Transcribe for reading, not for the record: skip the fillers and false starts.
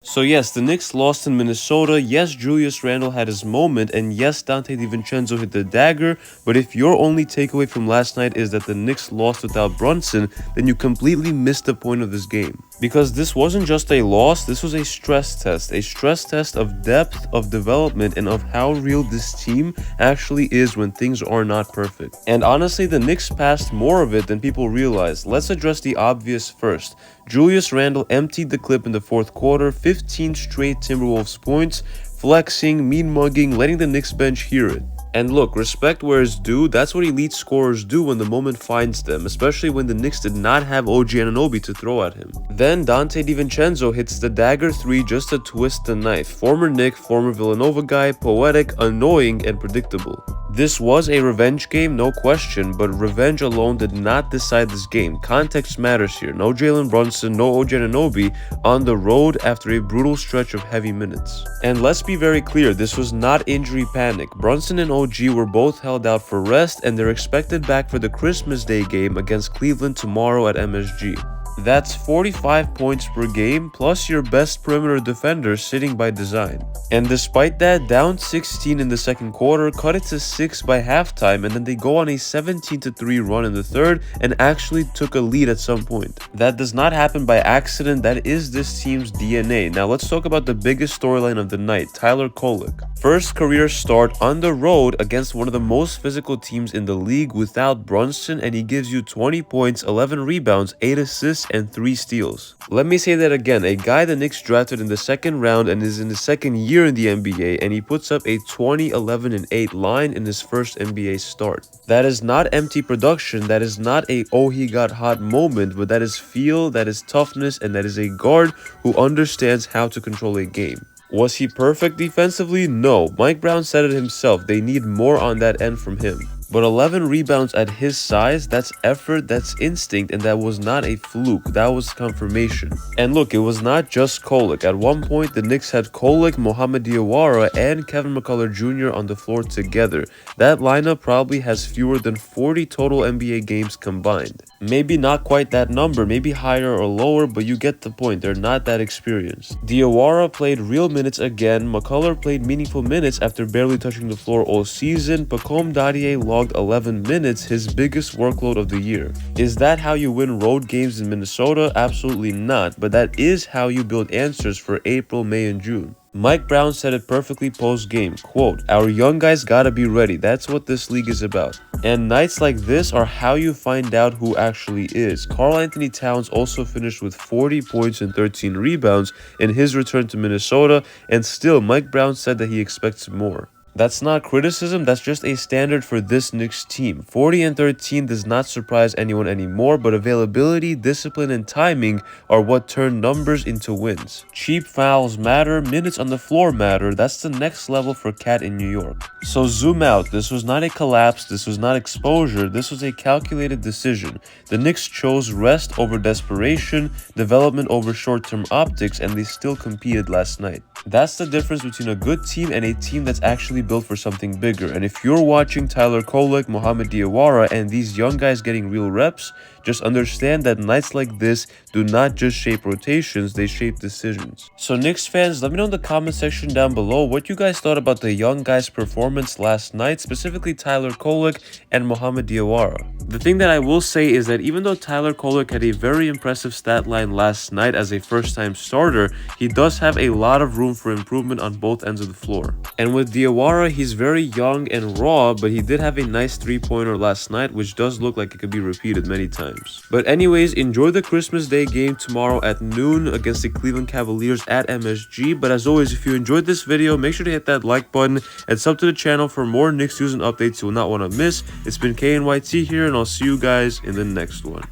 So yes, the Knicks lost in Minnesota. Yes, Julius Randle had his moment, and yes, Donte DiVincenzo hit the dagger. But if your only takeaway from last night is that the Knicks lost without Brunson, then you completely missed the point of this game. Because this wasn't just a loss, this was a stress test of depth, of development, and of how real this team actually is when things are not perfect. And honestly, the Knicks passed more of it than people realize. Let's address the obvious first. Julius Randle emptied the clip in the fourth quarter, 15 straight Timberwolves points, flexing, mean mugging, letting the Knicks bench hear it. And look, respect where it's due, that's what elite scorers do when the moment finds them, especially when the Knicks did not have OG Anunoby to throw at him. Then Donte DiVincenzo hits the dagger 3 just to twist the knife. Former Knick, former Villanova guy, poetic, annoying, and predictable. This was a revenge game, no question, but revenge alone did not decide this game. Context matters here. No Jalen Brunson, no OG Anunoby on the road after a brutal stretch of heavy minutes. And let's be very clear, this was not injury panic. Brunson and OG were both held out for rest, and they're expected back for the Christmas Day game against Cleveland tomorrow at MSG. That's 45 points per game, plus your best perimeter defender sitting by design. And despite that, down 16 in the second quarter, cut it to 6 by halftime, and then they go on a 17-3 run in the third and actually took a lead at some point. That does not happen by accident, that is this team's DNA. Now let's talk about the biggest storyline of the night, Tyler Kolek. First career start on the road against one of the most physical teams in the league without Brunson, and he gives you 20 points, 11 rebounds, 8 assists, and 3 steals. Let me say that again, a guy the Knicks drafted in the second round and is in his second year in the NBA, and he puts up a 20, 11, and 8 line in his first NBA start. That is not empty production, that is not a oh he got hot moment, but that is feel, that is toughness, and that is a guard who understands how to control a game. Was he perfect defensively? No. Mike Brown said it himself, they need more on that end from him. But 11 rebounds at his size, that's effort, that's instinct, and that was not a fluke, that was confirmation. And look, it was not just Kolek. At one point, the Knicks had Kolek, Mohamed Diawara, and Kevin McCullar Jr. on the floor together. That lineup probably has fewer than 40 total NBA games combined. Maybe not quite that number, maybe higher or lower, but you get the point, they're not that experienced. Diawara played real minutes again, McCullar played meaningful minutes after barely touching the floor all season, Dadiet logged 11 minutes, his biggest workload of the year. Is that how you win road games in Minnesota? Absolutely not, but that is how you build answers for April, May, and June. Mike Brown said it perfectly post-game, quote, "Our young guys gotta be ready, that's what this league is about." And nights like this are how you find out who actually is. Karl-Anthony Towns also finished with 40 points and 13 rebounds in his return to Minnesota, and still Mike Brown said that he expects more. That's not criticism, that's just a standard for this Knicks team. 40 and 13 does not surprise anyone anymore, but availability, discipline, and timing are what turn numbers into wins. Cheap fouls matter, minutes on the floor matter, that's the next level for Cat in New York. So zoom out, this was not a collapse, this was not exposure, this was a calculated decision. The Knicks chose rest over desperation, development over short-term optics, and they still competed last night. That's the difference between a good team and a team that's actually built for something bigger. And if you're watching Tyler Kolek, Mohamed Diawara, and these young guys getting real reps, just understand that nights like this do not just shape rotations, they shape decisions. So Knicks fans, let me know in the comment section down below what you guys thought about the young guys' performance last night, specifically Tyler Kolek and Mohamed Diawara. The thing that I will say is that even though Tyler Kolek had a very impressive stat line last night as a first-time starter, he does have a lot of room for improvement on both ends of the floor. And with Diawara, he's very young and raw, but he did have a nice three-pointer last night, which does look like it could be repeated many times. But anyways, enjoy the Christmas Day game tomorrow at noon against the Cleveland Cavaliers at MSG. But as always, if you enjoyed this video, make sure to hit that like button and sub to the channel for more Knicks news and updates you will not want to miss. It's been KNYT here, and I'll see you guys in the next one.